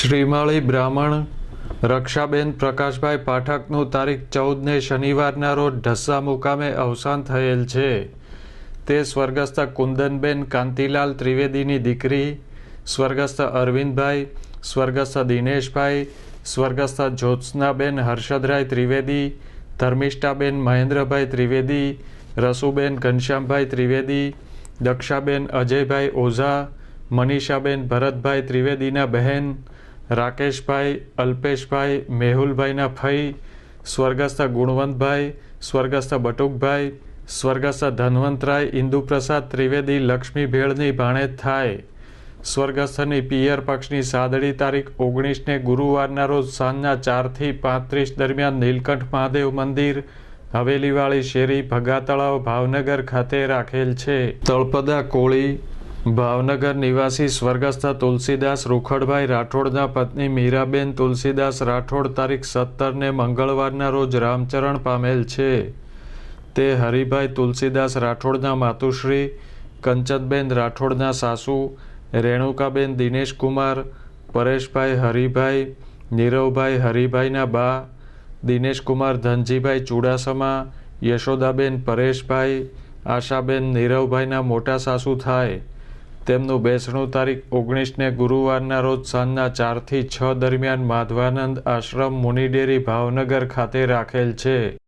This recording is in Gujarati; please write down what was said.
શ્રીમાળી બ્રાહ્મણ રક્ષાબેન પ્રકાશભાઈ પાઠકનું તારીખ 14ને શનિવારના રોજ ઢસા મુકામે અવસાન થયેલ છે. તે સ્વર્ગસ્થ કુંદનબેન કાંતિલાલ ત્રિવેદીની દીકરી, સ્વર્ગસ્થ અરવિંદભાઈ, સ્વર્ગસ્થ દિનેશભાઈ, સ્વર્ગસ્થ જ્યોત્સનાબેન હર્ષદરાય ત્રિવેદી, ધર્મિષ્ઠાબેન મહેન્દ્રભાઈ ત્રિવેદી, રસુબેન ઘનશ્યામભાઈ ત્રિવેદી, દક્ષાબેન અજયભાઈ ઓઝા, મનીષાબેન ભરતભાઈ ત્રિવેદીના બહેન, રાકેશભાઈ, અલ્પેશભાઈ, મેહુલભાઈના ફઈ, સ્વર્ગસ્થ ગુણવંતભાઈ, સ્વર્ગસ્થ બટુકભાઈ, સ્વર્ગસ્થ ધનવંતરાય ઇન્દુપ્રસાદ ત્રિવેદી લક્ષ્મી ભેળની ભાણેજ થાય. સ્વર્ગસ્થની પિયર પક્ષની સાદડી તારીખ 19ને ગુરુવારના રોજ સાંજના 4 થી 35 દરમિયાન નીલકંઠ મહાદેવ મંદિર, હવેલીવાળી શેરી, ભગા તળાવ, ભાવનગર ખાતે રાખેલ છે. તળપદા કોળી ભાવનગર નિવાસી સ્વર્ગસ્થ તુલસીદાસ રૂખડભાઈ રાઠોડના પત્ની મીરાબેન તુલસીદાસ રાઠોડ તારીખ 17ને મંગળવારના રોજ રામચરણ પામેલ છે. તે હરિભાઈ તુલસીદાસ રાઠોડના માતુશ્રી, કંચનબેન રાઠોડના સાસુ, રેણુકાબેન દિનેશકુમાર, પરેશભાઈ હરિભાઈ, નીરવભાઈ હરિભાઈના બા, દિનેશકુમાર ધનજીભાઈ ચુડાસમા, યશોદાબેન પરેશભાઈ, આશાબેન નીરવભાઈના મોટા સાસુ થાય. તેમનું બેસણું તારીખ 19ને ગુરુવારના રોજ સાંજના 4 થી 6 દરમિયાન માધવાનંદ આશ્રમ મુનિડેરી ભાવનગર ખાતે રાખેલ છે.